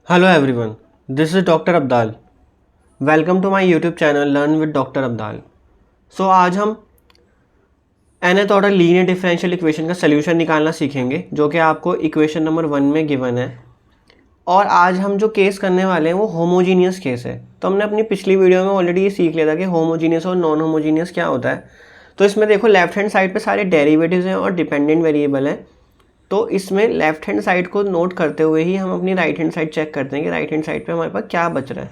Hello everyone, this is Dr. Abdal. Welcome to my YouTube channel Learn with Dr. Abdal. So आज हम nth order linear differential equation का solution निकालना सीखेंगे जो कि आपको इक्वेशन नंबर 1 में गिवन है। और आज हम जो केस करने वाले हैं वो होमोजीनियस केस है। तो हमने अपनी पिछली वीडियो में ऑलरेडी ये सीख लिया था कि होमोजीनियस और नॉन होमोजीनियस क्या होता है। तो इसमें देखो लेफ्ट हैंड साइड पे सारे डेरिवेटिव्स हैं और डिपेंडेंट वेरिएबल हैं। तो इसमें लेफ्ट हैंड साइड को नोट करते हुए ही हम अपनी राइट हैंड साइड चेक करते हैं कि राइट हैंड साइड पे हमारे पास क्या बच रहा है।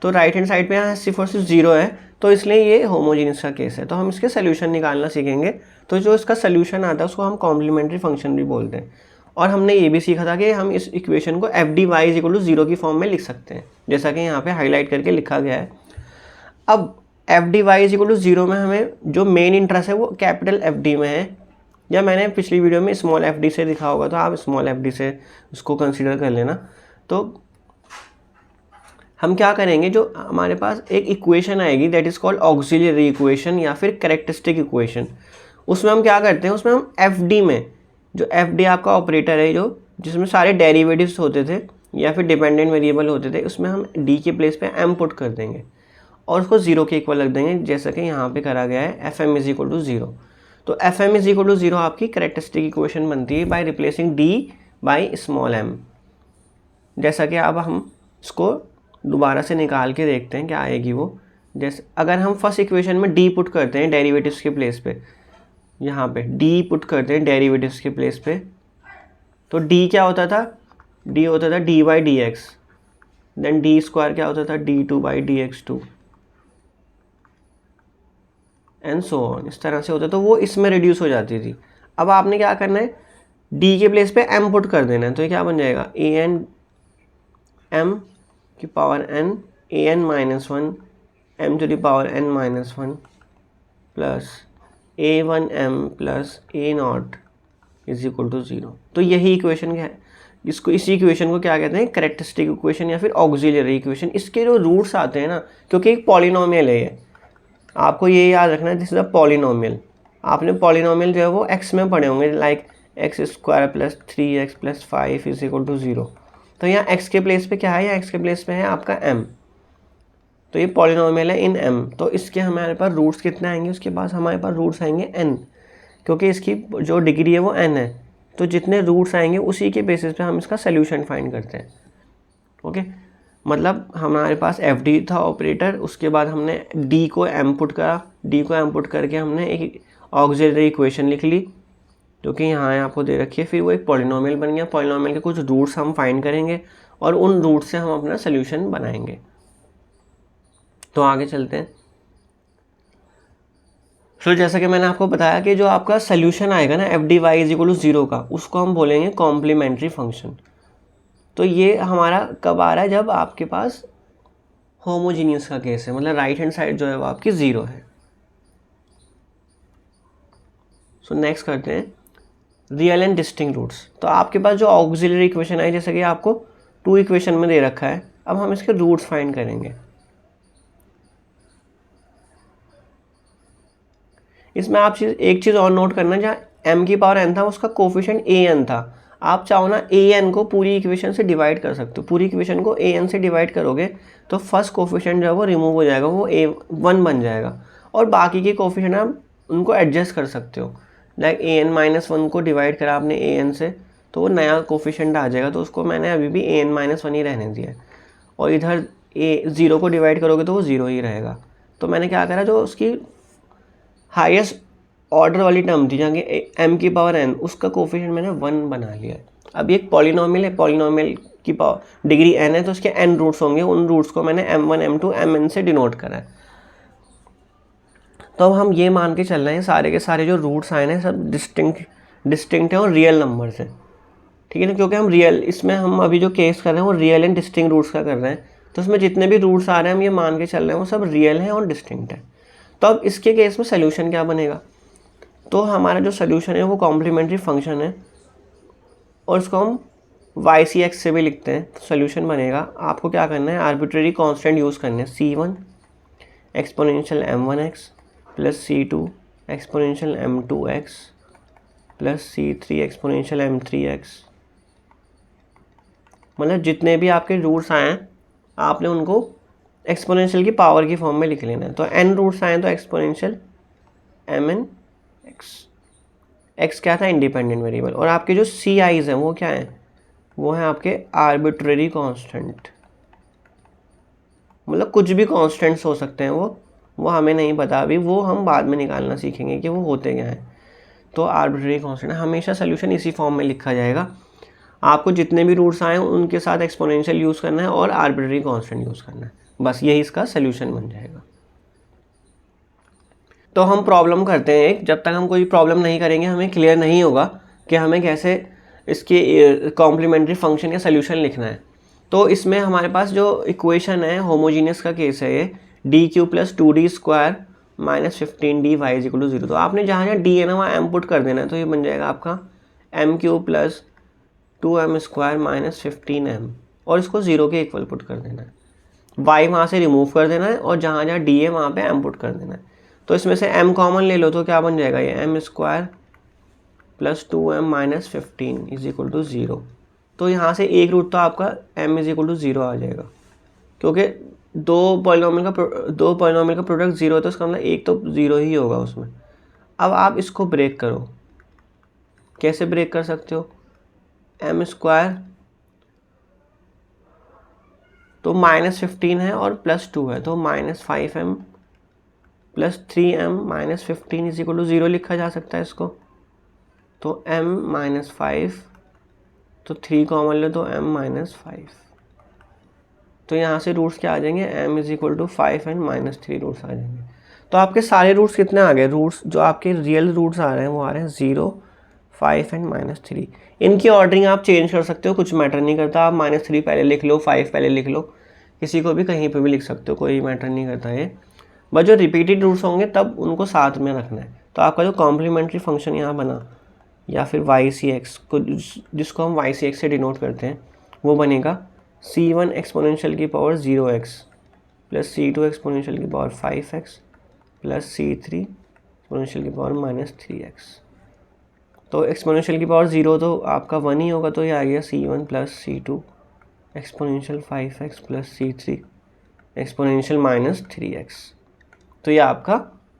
तो राइट हैंड साइड पे यहाँ सिर्फ और सिर्फ जीरो है, तो इसलिए ये होमोजीनियस का केस है। तो हम इसके सोल्यूशन निकालना सीखेंगे। तो जो इसका सोल्यूशन आता है उसको हम कॉम्प्लीमेंट्री फंक्शन भी बोलते हैं। और हमने ये भी सीखा था कि हम इस इक्वेशन को F D Y is equal to zero की फॉर्म में लिख सकते हैं, जैसा कि यहाँ पे हाईलाइट करके लिखा गया है। अब F D Y is equal to zero में हमें जो मेन इंटरेस्ट है वो कैपिटल एफ डी में है, या मैंने पिछली वीडियो में स्मॉल एफ डी से लिखा होगा, तो आप स्मॉल एफ डी से उसको कंसीडर कर लेना। तो हम क्या करेंगे, जो हमारे पास एक इक्वेशन आएगी that is called auxiliary equation या फिर कैरेक्टरिस्टिक इक्वेशन। उसमें हम क्या करते हैं, उसमें हम एफ डी में, जो एफ डी आपका ऑपरेटर है जो जिसमें सारे डेरिवेटिव्स होते थे या फिर डिपेंडेंट वेरिएबल होते थे, उसमें हम डी के प्लेस पे एम पुट कर देंगे और उसको जीरो के इक्वल रख देंगे, जैसा कि यहाँ पे करा गया है F M is equal to zero. तो F M is equal to zero आपकी कैरेक्टरिस्टिक इक्वेशन बनती है by replacing D by small M. जैसा कि अब हम इसको दोबारा से निकाल के देखते हैं क्या आएगी वो। जैसे अगर हम फर्स्ट इक्वेशन में डी पुट करते हैं डेरिवेटिव्स के प्लेस पे, यहाँ पे डी पुट करते हैं डेरिवेटिव्स के प्लेस पे, तो डी क्या होता था, डी होता था D by D X, then D square क्या होता था D two by D X two and so on, इस तरह से होता। तो वो इसमें रिड्यूस हो जाती थी। अब आपने क्या करना है, डी के प्लेस पे एम पुट कर देना है। तो ये क्या बन जाएगा, ए एन एम की power N, A N minus one M to the power N minus one plus A one M plus A naught is equal to zero. तो यही इक्वेशन क्या है, इसको इसी इक्वेशन को क्या कहते हैं, कैरेक्टरिस्टिक इक्वेशन या फिर ऑक्सिलरी इक्वेशन। इसके जो रूट्स आते हैं ना, क्योंकि एक पॉलिनोमियल है ये, आपको ये याद रखना है दिस इज अ पॉलिनोमियल। आपने पॉलिनोमियल जो है वो एक्स में पढ़े होंगे, like X square plus 3x plus 5 is equal to zero. तो यहाँ एक्स के प्लेस पे क्या है, यहाँ एक्स के प्लेस पे है आपका m। तो ये पॉलिनोमियल है इन m। तो इसके हमारे पास रूट्स कितने आएंगे, उसके पास हमारे पास रूट्स आएंगे n, क्योंकि इसकी जो डिग्री है वो n है। तो जितने रूट्स आएंगे उसी के बेसिस पे हम इसका सोल्यूशन फाइंड करते हैं। ओके, मतलब हमारे पास एफ डी था ऑपरेटर, उसके बाद हमने डी को एम पुट करा, डी को एम पुट करके हमने एक ऑक्सिलरी इक्वेशन लिख ली जो कि यहाँ आपको दे रखी है। फिर वो एक पॉलिनोमियल बन गया, पॉलिनोमियल के कुछ रूट्स हम फाइंड करेंगे और उन रूट से हम अपना सोल्यूशन बनाएंगे। तो आगे चलते हैं। तो जैसा कि मैंने आपको बताया कि जो आपका सोल्यूशन आएगा ना F D Y is equal to zero का, उसको हम बोलेंगे कॉम्प्लीमेंट्री फंक्शन। तो ये हमारा कब आ रहा है, जब आपके पास होमोजीनियस का केस है, मतलब राइट हैंड साइड जो है वो आपकी ज़ीरो है। सो नेक्स्ट करते हैं रियल एंड डिस्टिंक्ट रूट्स। तो आपके पास जो ऑक्सिलरी इक्वेशन है, जैसे कि आपको टू इक्वेशन में दे रखा है, अब हम इसके रूट्स फाइंड करेंगे। इसमें आप एक चीज़ और नोट करना, जहाँ m की पावर n था उसका कोफिशिएंट a n था। आप चाहो ना a n को पूरी इक्वेशन से डिवाइड कर सकते हो, पूरी इक्वेशन को a n से डिवाइड करोगे तो फर्स्ट कोफिशिएंट जो है वो रिमूव हो जाएगा, वो a1 बन जाएगा, और बाकी के कोफिशिएंट आप उनको एडजस्ट कर सकते हो। Like a n minus one को डिवाइड करा आपने a n से, तो वो नया कोफिशिएंट आ जाएगा, तो उसको मैंने अभी भी a n माइनस वन ही रहने दिया है। और इधर ज़ीरो को डिवाइड करोगे तो वो ज़ीरो ही रहेगा। तो मैंने क्या करा, जो उसकी हाईएस्ट ऑर्डर वाली टर्म थी जहाँ की m की पावर n, उसका कोफिशिएंट मैंने 1 बना लिया है। अब ये एक पॉलिनोमियल है, पॉलिनोमियल की पावर डिग्री n है, तो उसके n रूट्स होंगे, उन रूट्स को मैंने m1 m2 mn से डिनोट करा है। तो अब हम ये मान के चल रहे हैं सारे के सारे जो रूट्स आए हैं सब डिस्टिंक्ट है और रियल नंबर से, ठीक है ना, क्योंकि हम रियल, इसमें हम अभी जो केस कर रहे हैं वो रियल एंड डिस्टिंक्ट रूट्स का कर रहे हैं। तो उसमें जितने भी रूट्स आ रहे हैं हम ये मान के चल रहे हैं वो सब रियल हैं और डिस्टिंक्ट है। तो अब इसके केस में सोल्यूशन क्या बनेगा, तो हमारा जो सोल्यूशन है वो कॉम्प्लीमेंट्री फंक्शन है और उसको हम वाई सी एक्स से भी लिखते हैं। तो सोल्यूशन बनेगा, आपको क्या करना है, आर्बिट्रेरी कांस्टेंट यूज़ करने हैं, c1 exponential m1x plus c2 exponential m2x plus c3 exponential m3x मतलब जितने भी आपके रूट्स आए हैं आपने उनको एक्सपोनेंशियल की पावर की फॉर्म में लिख लेना है। तो n रूट्स आए तो एक्सपोनेंशियल mn x क्या था, इंडिपेंडेंट वेरिएबल। और आपके जो सी आईज हैं वो क्या हैं, वो हैं आपके आर्बिट्रेरी कांस्टेंट, मतलब कुछ भी कांस्टेंट्स हो सकते हैं वो हमें नहीं पता अभी, वो हम बाद में निकालना सीखेंगे कि वो होते क्या हैं। तो आर्बिट्रेरी कांस्टेंट हमेशा सोल्यूशन इसी फॉर्म में लिखा जाएगा। आपको जितने भी रूट्स आए उनके साथ एक्सपोनेंशियल यूज़ करना है और आर्बिट्रेरी कांस्टेंट यूज़ करना है, बस यही इसका सोल्यूशन बन जाएगा। तो हम प्रॉब्लम करते हैं एक, जब तक हम कोई प्रॉब्लम नहीं करेंगे हमें क्लियर नहीं होगा कि हमें कैसे इसके कॉम्प्लीमेंट्री फंक्शन या सोल्यूशन लिखना है। तो इसमें हमारे पास जो इक्वेशन है होमोजीनियस का केस है ये, D cube plus 2d square minus 15d Y is equal to 0। तो आपने जहाँ जहाँ डी है ना वहाँ एम पुट कर देना है, तो ये बन जाएगा आपका M cube plus 2m square minus 15m, और इसको 0 के इक्वल पुट कर देना है। y वहाँ से रिमूव कर देना है और जहाँ जहाँ d है वहाँ पे m पुट कर देना है। तो इसमें से m कॉमन ले लो तो क्या बन जाएगा, ये m square plus 2m minus 15 is equal to 0। तो यहाँ से एक रूट तो आपका m इज इक्वल टू 0 आ जाएगा, क्योंकि दो पॉलिनोमियल का प्रोडक्ट 0 है तो इसका मतलब एक तो 0 ही होगा उसमें। अब आप इसको ब्रेक करो, कैसे ब्रेक कर सकते हो, m स्क्वायर तो माइनस 15 है और प्लस 2 है, तो minus 5m plus 3m minus 15 is equal to 0 लिखा जा सकता है इसको। तो m माइनस 5, तो 3 कॉमन लो तो m माइनस 5। तो यहाँ से रूट्स क्या आ जाएंगे, m is equal to 5 and minus 3 roots आ जाएंगे। तो आपके सारे रूट्स कितने आ गए, रूट्स जो आपके रियल रूट्स आ रहे हैं वो आ रहे हैं 0, 5 एंड माइनस 3। इनकी ऑर्डरिंग आप चेंज कर सकते हो, कुछ मैटर नहीं करता। आप माइनस 3 पहले लिख लो, 5 पहले लिख लो, किसी को भी कहीं पे भी लिख सकते हो, कोई मैटर नहीं करता ये। बट जो रिपीटेड रूट्स होंगे तब उनको साथ में रखना है। तो आपका जो कॉम्प्लीमेंट्री फंक्शन यहाँ बना, या फिर वाई सी एक्स को, जिसको हम वाई सी एक्स से डिनोट करते हैं, वो बनेगा c1 एक्सपोनेंशियल की power 0x plus c2 exponential की power 5x plus c3 exponential की पावर माइनस 3x। तो एक्सपोनेंशियल की पावर 0 तो आपका 1 ही होगा, तो ये आ गया c1 plus c2 exponential 5x plus c3 exponential minus 3x। तो ये आपका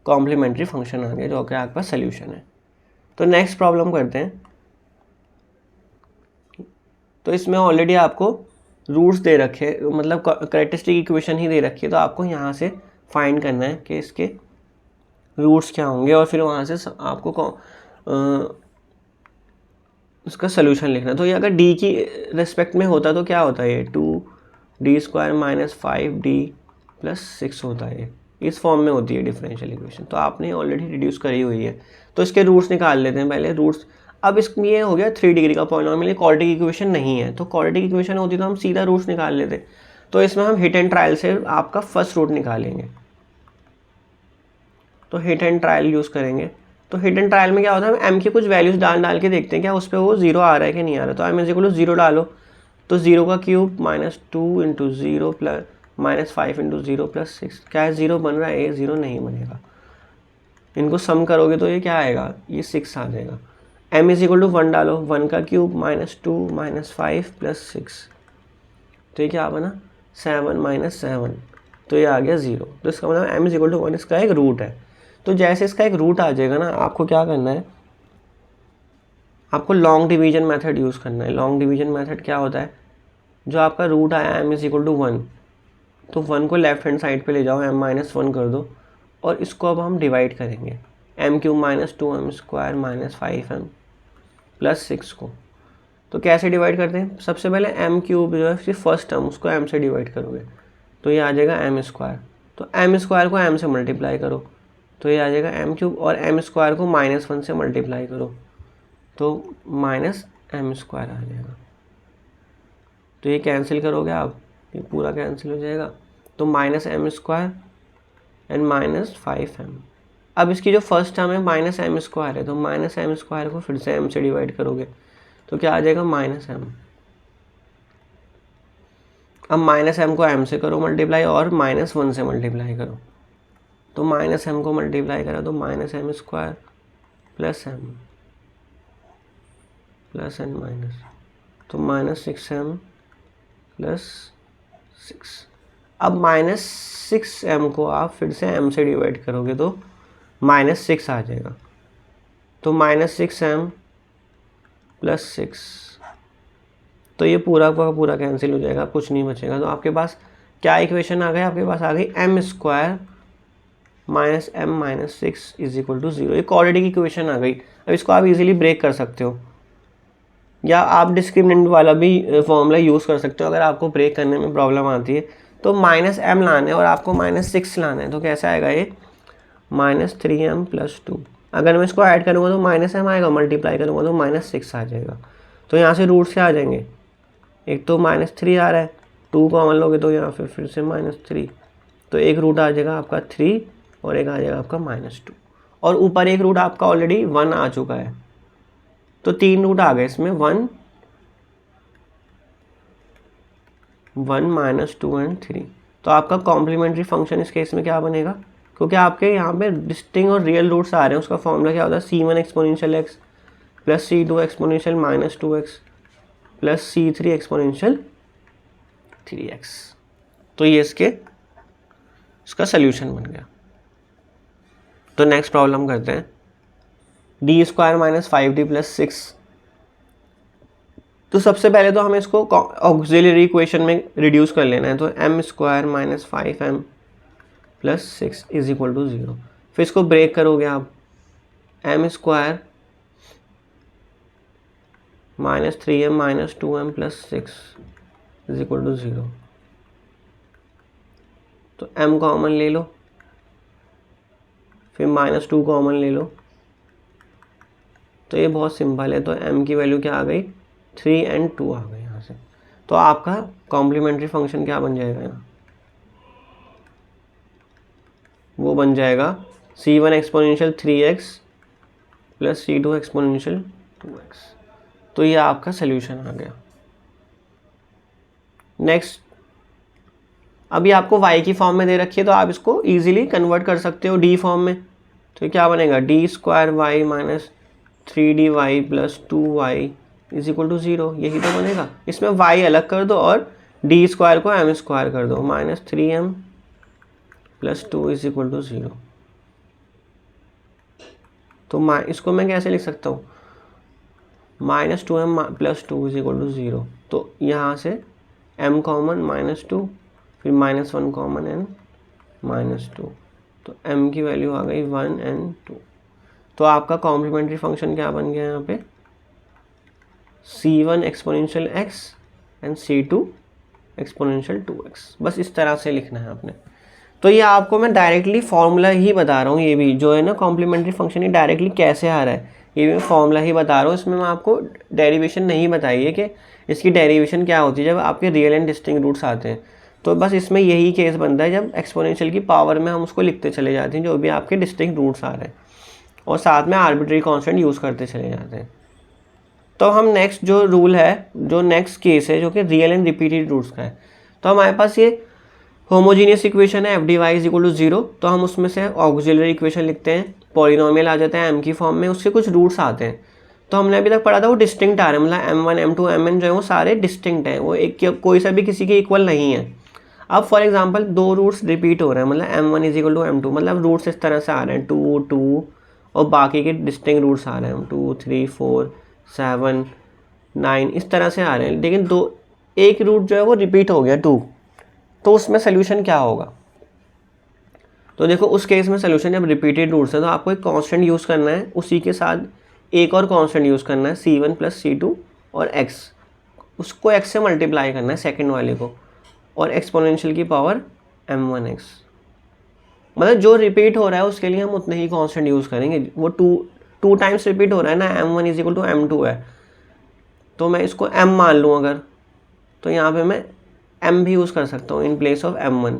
कॉम्प्लीमेंट्री फंक्शन आ गया जो कि आपका सोल्यूशन है। तो नेक्स्ट प्रॉब्लम करते हैं। तो इसमें ऑलरेडी आपको रूट्स दे रखे, मतलब कैरेक्टरिस्टिक इक्वेशन ही दे रखी है, तो आपको यहाँ से फाइंड करना है कि इसके रूट्स क्या होंगे और फिर वहाँ से आपको उसका सोल्यूशन लिखना। तो ये अगर d की रिस्पेक्ट में होता तो क्या होता है, ये 2d square minus 5d plus 6 होता है, इस फॉर्म में होती है डिफरेंशियल इक्वेशन। तो आपने ऑलरेडी रिड्यूस करी हुई है, तो इसके रूट्स निकाल लेते हैं पहले रूट्स। अब इसमें ये हो गया 3 डिग्री का पॉलिनोमियल, क्वाड्रेटिक इक्वेशन नहीं है, तो क्वाड्रेटिक इक्वेशन होती तो हम सीधा रूट्स निकाल लेते। तो इसमें हम हिट एंड ट्रायल से आपका फर्स्ट रूट निकालेंगे। तो हिट एंड ट्रायल यूज़ करेंगे। तो हिट एंड ट्रायल में क्या होता है, हम m की कुछ वैल्यूज डाल के देखते हैं क्या उस पर वो 0 आ रहा है कि नहीं आ रहा है। तो m इज इक्वल टू 0 डालो, तो 0 का cube minus 2 into 0 plus minus 5 into 0 plus 6, क्या है 0 बन रहा है, ये 0 नहीं बनेगा। इनको सम करोगे तो ये क्या आएगा, ये 6 आ जाएगा। m इज इक्वल टू 1 डालो, 1 का क्यूब माइनस 2 माइनस 5 प्लस 6, तो ये क्या बना 7 माइनस 7, तो ये आ गया 0। तो इसका मतलब m इज इक्वल टू 1 इसका एक रूट है। तो जैसे इसका एक रूट आ जाएगा ना, आपको क्या करना है, आपको लॉन्ग डिवीजन मेथड यूज़ करना है। लॉन्ग डिवीजन मेथड क्या होता है, जो आपका रूट आया m इज इक्वल टू 1, तो 1 को लेफ्ट हैंड साइड पे ले जाओ, m माइनस 1 कर दो, और इसको अब हम डिवाइड करेंगे m cube minus 2m square minus 5m plus 6 को। तो कैसे डिवाइड करते हैं, सबसे पहले m क्यूब जो है इसकी फर्स्ट टर्म उसको m से डिवाइड करोगे, तो ये आ जाएगा m स्क्वायर। तो m स्क्वायर को m से मल्टीप्लाई करो, तो ये आ जाएगा m क्यूब, और m स्क्वायर को माइनस 1 से मल्टीप्लाई करो, तो माइनस m स्क्वायर आ जाएगा। तो ये कैंसिल करोगे आप, ये पूरा कैंसिल हो जाएगा, तो minus m square and minus 5m। अब इसकी जो फर्स्ट टर्म है माइनस m स्क्वायर है, तो माइनस m स्क्वायर को फिर से m से डिवाइड करोगे, तो क्या आ जाएगा माइनस m। अब माइनस m को m से करो मल्टीप्लाई और माइनस 1 से मल्टीप्लाई करो, तो माइनस m को मल्टीप्लाई करा तो minus m square plus m plus n minus, तो माइनस 6m प्लस 6। अब -6m को आप फिर से m से डिवाइड करोगे तो -6 आ जाएगा। तो -6m प्लस 6, तो ये पूरा का पूरा कैंसिल हो जाएगा, कुछ नहीं बचेगा। तो आपके पास क्या इक्वेशन आ गई? आपके पास आ गई m² minus m minus 6 is equal to 0। ये क्वाड्रेटिक इक्वेशन आ गई। अब इसको आप इजीली ब्रेक कर सकते हो, या आप डिस्क्रिमिनेंट वाला भी फॉर्मूला यूज़ कर सकते हो अगर आपको ब्रेक करने में प्रॉब्लम आती है। तो -m लाना है और आपको -6 लाना है, तो कैसे आएगा ये? -3m plus 2। अगर मैं इसको ऐड करूँगा तो -m आएगा, मल्टीप्लाई करूँगा तो -6 आ जाएगा। तो यहाँ से रूट से आ जाएंगे, एक तो -3 आ रहा है, 2 कॉमन लोगे तो यहाँ फिर से -3, तो एक रूट आ जाएगा आपका 3 और एक आ जाएगा आपका -2, और ऊपर एक रूट आपका ऑलरेडी 1 आ चुका है। तो 3 रूट आ गए इसमें, 1 -2 एंड 3। तो आपका कॉम्प्लीमेंट्री फंक्शन इस केस में क्या बनेगा? क्योंकि आपके यहाँ पे डिस्टिंक्ट और रियल रूट्स आ रहे हैं, उसका फॉर्मूला क्या होता है? c1 exponential x plus c2 exponential -2x plus c3 exponential 3x। तो ये इसका सोल्यूशन बन गया। तो नेक्स्ट प्रॉब्लम करते हैं, d² - 5d प्लस 6। तो सबसे पहले तो हमें इसको ऑक्सिलरी इक्वेशन में रिड्यूस कर लेना है। तो m² - 5m plus 6 is equal to 0। फिर इसको ब्रेक करोगे आप, m² -3m - 2m plus 6 is equal to 0। तो m कॉमन ले लो, फिर -2 कॉमन ले लो, तो ये बहुत सिंपल है। तो m की वैल्यू क्या आ गई? 3 और 2 आ गई यहाँ से। तो आपका कॉम्प्लीमेंट्री फंक्शन क्या बन जाएगा यहाँ? वो बन जाएगा c1 exponential 3x plus c2 exponential 2x। तो ये आपका सोल्यूशन आ गया। नेक्स्ट, अभी आपको y की फॉर्म में दे रखी है, तो आप इसको इजीली कन्वर्ट कर सकते हो d फॉर्म में। तो क्या बनेगा? d² y - 3dy plus 2y is equal to 0। यही तो बनेगा। इसमें y अलग कर दो और d² को m² कर दो, -3m plus 2 is equal to 0। तो इसको मैं कैसे लिख सकता हूँ? -2m plus 2 is equal to 0। तो यहाँ से m कॉमन -2, फिर -1 कॉमन एंड -2, तो m की वैल्यू आ गई 1 और 2। तो आपका कॉम्प्लीमेंट्री फंक्शन क्या बन गया यहाँ पे? c1 exponential x and c2 exponential 2x। बस इस तरह से लिखना है आपने। तो ये आपको मैं डायरेक्टली फॉर्मूला ही बता रहा हूँ। ये भी जो है ना कॉम्प्लीमेंट्री फंक्शन, ये डायरेक्टली कैसे आ रहा है ये भी मैं फॉर्मूला ही बता रहा हूँ। इसमें मैं आपको डेरिवेशन नहीं बताई है कि इसकी डेरिवेशन क्या होती है जब आपके रियल एंड डिस्टिंक्ट रूट्स आते हैं। तो बस इसमें यही केस बनता है जब एक्सपोनेंशियल की पावर में हम उसको लिखते चले जाते हैं जो भी आपके डिस्टिंक्ट रूट्स आ रहे हैं, और साथ में आर्बिट्री कांस्टेंट यूज़ करते चले जाते हैं। तो हम नेक्स्ट जो रूल है, जो नेक्स्ट केस है जो कि रियल एंड रिपीटेड रूट्स का है, तो हमारे पास ये होमोजीनियस इक्वेशन है f/dy इज इक्वल टू 0। तो हम उसमें से ऑक्सिलरी इक्वेशन लिखते हैं, पॉलिनोमियल आ जाता है m की फॉर्म में, उसके कुछ रूट्स आते हैं। तो हमने अभी तक पढ़ा था वो डिस्टिंक्ट आ रहे हैं, मतलब m1 m2 mn जो है वो सारे डिस्टिंक्ट हैं, वो एक कोई सा भी किसी के इक्वल नहीं है। अब फॉर एग्जांपल 2 रूट्स रिपीट हो रहे हैं, मतलब m1 is equal to m2, मतलब रूट्स इस तरह से आ रहे हैं 2 2, और बाकी के डिस्टिंक्ट रूट्स आ रहे हैं 2 3 4 7 9, इस तरह से आ रहे हैं। लेकिन एक रूट जो है वो रिपीट हो गया 2, तो उसमें सोल्यूशन क्या होगा? तो देखो उस केस में सोल्यूशन जब रिपीटेड रूट्स है तो आपको एक कांस्टेंट यूज़ करना है, उसी के साथ एक और कांस्टेंट यूज़ करना है c1 प्लस c2 और x, उसको x से मल्टीप्लाई करना है सेकंड वाले को, और एक्सपोनेंशियल की पावर m1x। मतलब जो रिपीट हो रहा है उसके लिए हम उतने ही कांस्टेंट यूज़ करेंगे। वो टू टाइम्स रिपीट हो रहा है ना, m1 is equal to m2 है, तो मैं इसको m मान लूँ अगर, तो यहाँ पे मैं m भी यूज़ कर सकता हूँ in place of m1,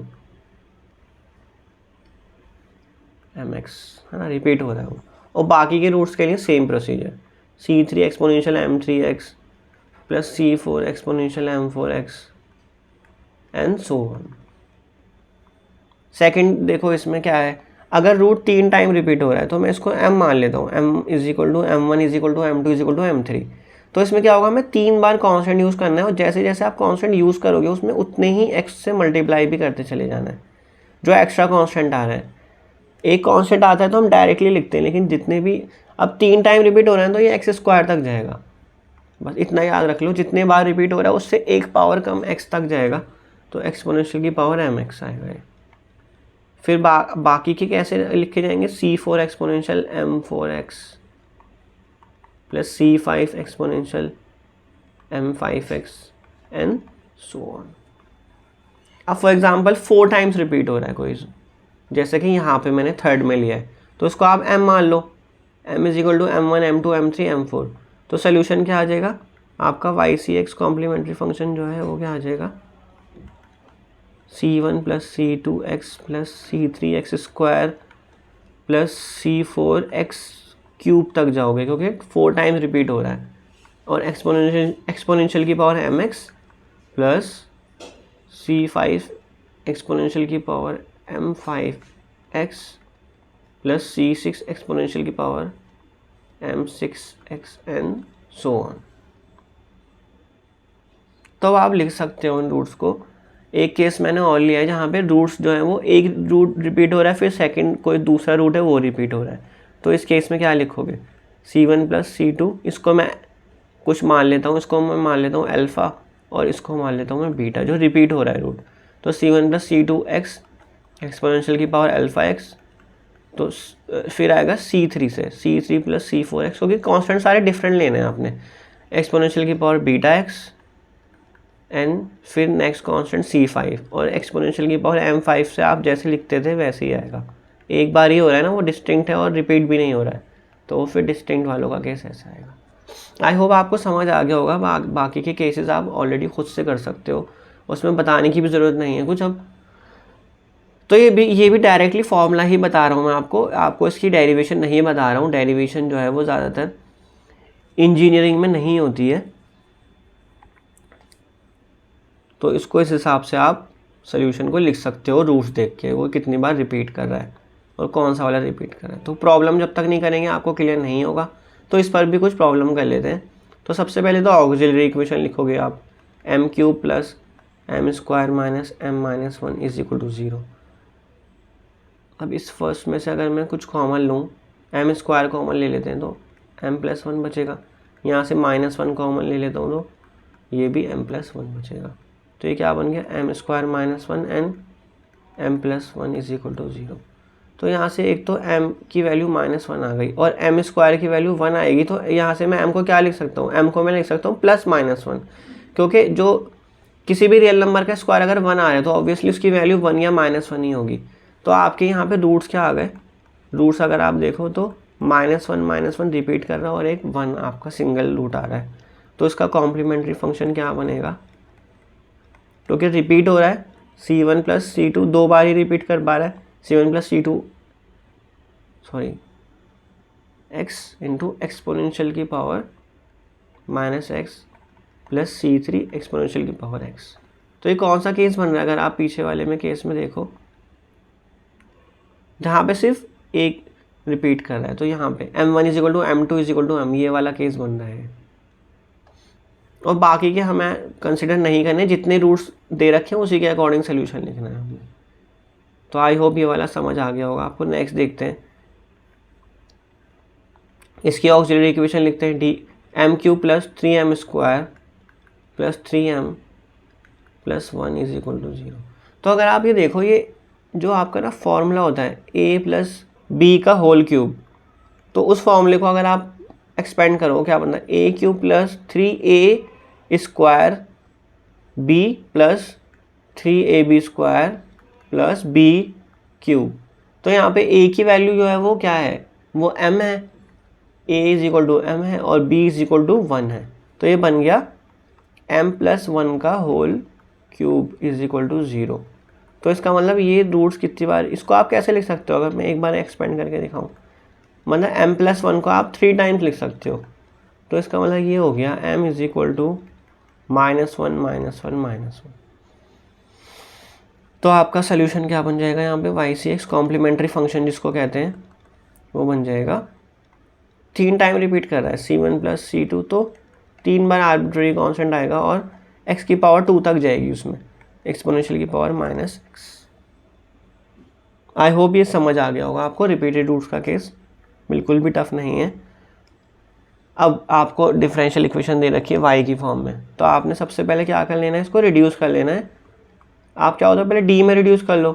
mx है ना, रिपीट हो रहा है वो। और बाकी के रूट्स के लिए same procedure, c3 exponential m3x plus c4 exponential m4x and so on. Second देखो इसमें क्या है, अगर रूट 3 टाइम रिपीट हो रहा है तो मैं इसको m मान लेता हूँ, m is equal to m1 is equal to m2 is equal to m3। तो इसमें क्या होगा, हमें 3 बार कांस्टेंट यूज़ करना है और जैसे जैसे आप कांस्टेंट यूज़ करोगे उसमें उतने ही एक्स से मल्टीप्लाई भी करते चले जाना है जो एक्स्ट्रा कांस्टेंट आ रहा है। एक कांस्टेंट आता है तो हम डायरेक्टली लिखते हैं, लेकिन जितने भी अब 3 टाइम रिपीट हो रहे हैं तो ये एक्स स्क्वायर तक जाएगा। बस इतना याद रख लो, जितने बार रिपीट हो रहा है उससे एक पावर कम एक्स तक जाएगा, तो एक्सपोनेंशियल की पावर एम एक्स आएगा ये। फिर बाकी के कैसे लिखे जाएंगे, c4 exponential m4x plus c5 exponential m5x and so on. अब फॉर एग्जांपल 4 टाइम्स रिपीट हो रहा है कोई, जैसे कि यहाँ पे मैंने थर्ड में लिया है तो उसको आप m मान लो, m is equal to m1 m2 m3 m4। तो सोल्यूशन क्या आ जाएगा आपका, y(c(x कॉम्प्लीमेंट्री फंक्शन जो है वो क्या आ जाएगा, c1 plus c2x plus c3x square plus c4x cube तक जाओगे क्योंकि 4 टाइम्स रिपीट हो रहा है, और एक्सपोनेंशियल की power mx plus c5 exponential की power m5x plus c6 exponential की power m6x and so on. तो आप लिख सकते हो इन रूट्स को। एक केस मैंने और लिया है जहाँ पे रूट्स जो है वो एक रूट रिपीट हो रहा है, फिर सेकंड कोई दूसरा रूट है वो रिपीट हो रहा है। तो इस केस में क्या लिखोगे, c1 प्लस c2, इसको मैं कुछ मान लेता हूँ, इसको मैं मान लेता हूँ अल्फ़ा और इसको मान लेता हूँ मैं बीटा, जो रिपीट हो रहा है रूट। तो c1 प्लस c2x एक्सपोनेंशियल की पावर अल्फ़ा x, तो फिर आएगा c3 से c3 प्लस c4x, क्योंकि कॉन्स्टेंट सारे डिफरेंट लेने हैं आपने, एक्सपोनेंशियल की पावर बीटा x एंड फिर नेक्स्ट कांस्टेंट c5, और एक्सपोनेंशियल की पावर m5 से आप जैसे लिखते थे वैसे ही आएगा। एक बार ही हो रहा है ना, वो डिस्टिंक्ट है और रिपीट भी नहीं हो रहा है, तो फिर डिस्टिंक्ट वालों का केस ऐसा आएगा। आई होप आपको समझ आ गया होगा। बाकी के केसेस आप ऑलरेडी खुद से कर सकते हो, उसमें बताने की भी ज़रूरत नहीं है कुछ। अब तो ये भी डायरेक्टली फॉर्मूला ही बता रहा हूँ मैं आपको इसकी डेरिवेशन नहीं बता रहा हूँ। डेरिवेशन जो है वो ज़्यादातर इंजीनियरिंग में नहीं होती है, तो इसको इस हिसाब से आप सोल्यूशन को लिख सकते हो, रूट्स देख के वो कितनी बार रिपीट कर रहा है और कौन सा वाला रिपीट कर रहा है। तो प्रॉब्लम जब तक नहीं करेंगे आपको क्लियर नहीं होगा, तो इस पर भी कुछ प्रॉब्लम कर लेते हैं। तो सबसे पहले तो ऑक्सिलरी इक्वेशन लिखोगे आप, m cube plus m square minus m minus 1 is equal to 0। अब इस फर्स्ट में से अगर मैं कुछ कॉमन लूँ, m स्क्वायर कॉमन ले लेते हैं तो m प्लस 1 बचेगा, यहाँ से -1 कॉमन ले लेता हूँ तो ये भी m प्लस 1 बचेगा। तो ये क्या बन गया, m square minus 1 and m plus 1 is equal to 0। तो यहाँ से एक तो m की वैल्यू -1 आ गई और m स्क्वायर की वैल्यू 1 आएगी, तो यहाँ से मैं m को क्या लिख सकता हूँ, m को मैं लिख सकता हूँ प्लस -1, क्योंकि जो किसी भी रियल नंबर का स्क्वायर अगर 1 आ रहा है तो ऑब्वियसली उसकी वैल्यू 1 या -1 ही होगी। तो आपके यहाँ पे रूट्स क्या आ गए, रूट्स अगर आप देखो तो -1 रिपीट कर रहा है और एक 1 आपका सिंगल रूट आ रहा है, तो इसका कॉम्प्लीमेंट्री फंक्शन क्या बनेगा, क्योंकि रिपीट हो रहा है c1 प्लस c2 दो बार ही रिपीट कर पा रहा है, c1 plus c2 x into exponential की power -x plus c3 exponential की पावर x। तो ये कौन सा केस बन रहा है, अगर आप पीछे वाले में केस में देखो जहाँ पे सिर्फ एक रिपीट कर रहा है, तो यहाँ पे m1 is equal to m2 is equal to m, ये वाला केस बन रहा है। और बाकी के हमें कंसिडर नहीं करने, जितने रूट्स दे रखे हैं उसी के अकॉर्डिंग सोल्यूशन लिखना है हमने। तो आई होप ये वाला समझ आ गया होगा आपको। नेक्स्ट देखते हैं, इसकी ऑक्सिलरी इक्वेशन लिखते हैं, D m cube plus 3m square plus 3m plus 1 is equal to 0। तो अगर आप ये देखो, ये जो आपका ना फॉर्मूला होता है a प्लस बी का होल क्यूब, तो उस फॉर्मूले को अगर आप एक्सपेंड करो क्या बनता है, a cube plus 3a square b plus 3ab square plus b cube. तो यहाँ पे a की वैल्यू जो है वो क्या है, वो m है, a is equal to m है और b इज इक्वल टू 1 है। तो ये बन गया m प्लस 1 का whole cube is equal to 0। तो इसका मतलब ये रूट्स कितनी बार, इसको आप कैसे लिख सकते हो, अगर मैं एक बार एक्सपेंड करके दिखाऊं, मतलब m प्लस 1 को आप 3 टाइम्स लिख सकते हो। तो इसका मतलब ये हो गया m इज इक्वल टू -1 तो आपका सोल्यूशन क्या बन जाएगा यहाँ पे, y(c(x कॉम्प्लीमेंट्री फंक्शन जिसको कहते हैं वो बन जाएगा, 3 टाइम रिपीट कर रहा है c1 प्लस c2, तो 3 बार आर्बिट्रेरी कांस्टेंट आएगा और x की पावर 2 तक जाएगी उसमें, एक्सपोनेंशियल की पावर -x। आई होप ये समझ आ गया होगा आपको। रिपीटेड रूट्स का केस बिल्कुल भी टफ नहीं है। अब आपको डिफरेंशियल इक्वेशन दे रखी है y की फॉर्म में, तो आपने सबसे पहले क्या कर लेना है, इसको रिड्यूस कर लेना है। आप क्या होता है, पहले d में रिड्यूस कर लो,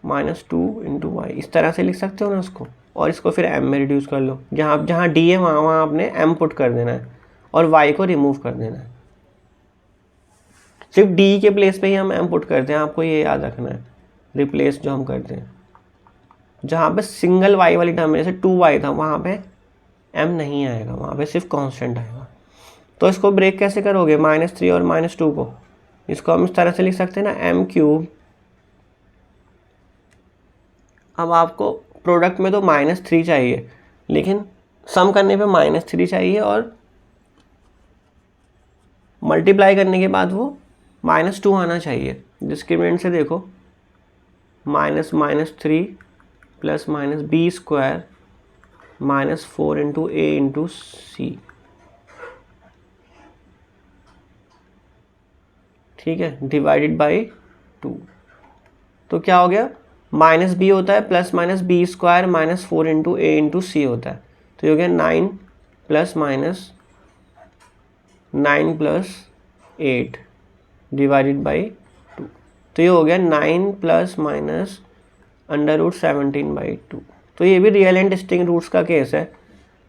-2 × y, इस तरह से लिख सकते हो ना उसको, और इसको फिर m में रिड्यूस कर लो। जहाँ जहाँ d है वहाँ आपने m पुट कर देना है और y को रिमूव कर देना है। सिर्फ d के प्लेस पे ही हम m पुट करते हैं, आपको ये याद रखना है। रिप्लेस जो हम करते हैं, जहाँ पे सिंगल y वाली टर्म में जैसे 2y था, वहाँ पे m नहीं आएगा, वहाँ पे सिर्फ कांस्टेंट आएगा। तो इसको ब्रेक कैसे करोगे, -3 और -2 को, इसको हम इस तरह से लिख सकते हैं ना, m³। अब आपको प्रोडक्ट में तो -3 चाहिए, लेकिन सम करने पे -3 चाहिए और मल्टीप्लाई करने के बाद वो -2 आना चाहिए। डिस्क्रिमिनेंट से देखो, -3 + -b² - 4 × a × c, ठीक है, डिवाइडेड बाई 2। तो क्या हो गया, -b होता है +- b² - 4 × a × c होता है। तो ये हो गया 9 + -9 + 8 डिवाइडेड बाई 2। तो ये हो गया 9 ± √17/2। तो ये भी रियल एंड डिस्टिंक्ट रूट्स का केस है।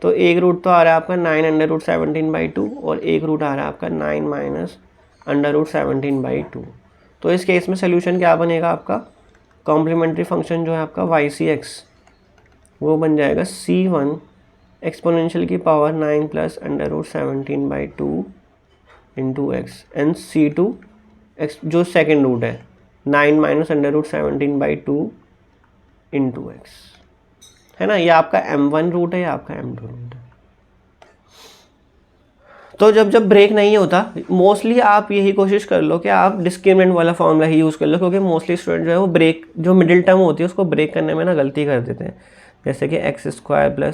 तो एक रूट तो आ रहा है आपका 9 √17/2 और एक रूट आ रहा है आपका 9 - √17/2। तो इस केस में सोल्यूशन क्या बनेगा आपका, कॉम्प्लीमेंट्री फंक्शन जो है आपका ycx, वो बन जाएगा c1 एक्सपोनेंशियल की पावर 9 + √17/2 × x एंड c2 जो सेकेंड रूट है 9 - √17/2 × x, है ना। ये आपका m1 रूट है, ये आपका m2 रूट है। तो जब ब्रेक नहीं होता, मोस्टली आप यही कोशिश कर लो कि आप डिस्क्रिमिनेंट वाला फॉर्मूला ही यूज़ कर लो, क्योंकि मोस्टली स्टूडेंट जो है वो ब्रेक, जो मिडिल टर्म होती है उसको ब्रेक करने में ना गलती कर देते हैं। जैसे कि x²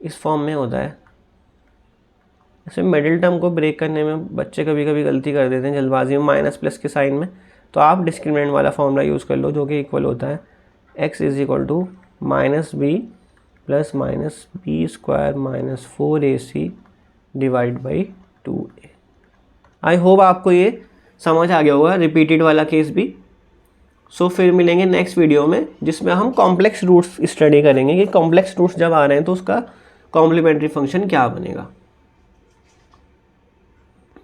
इस फॉर्म में होता है, ऐसे मिडिल टर्म को ब्रेक करने में बच्चे कभी कभी गलती कर देते हैं जल्दबाजी में, माइनस प्लस के साइन में। तो आप डिस्क्रिमिनेंट वाला फॉर्मूला यूज़ कर लो, जो कि इक्वल होता है x = -b + -b² - 4ac divide by 2a। I hope आपको ये समझ आ गया होगा, रिपीटेड वाला केस भी। सो फिर मिलेंगे नेक्स्ट वीडियो में, जिसमें हम कॉम्प्लेक्स रूट्स स्टडी करेंगे कि कॉम्प्लेक्स रूट्स जब आ रहे हैं तो उसका कॉम्प्लीमेंट्री फंक्शन क्या बनेगा।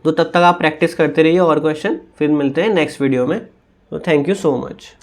तो तब तक आप प्रैक्टिस करते रहिए और क्वेश्चन, फिर मिलते हैं नेक्स्ट वीडियो में। तो थैंक यू सो मच।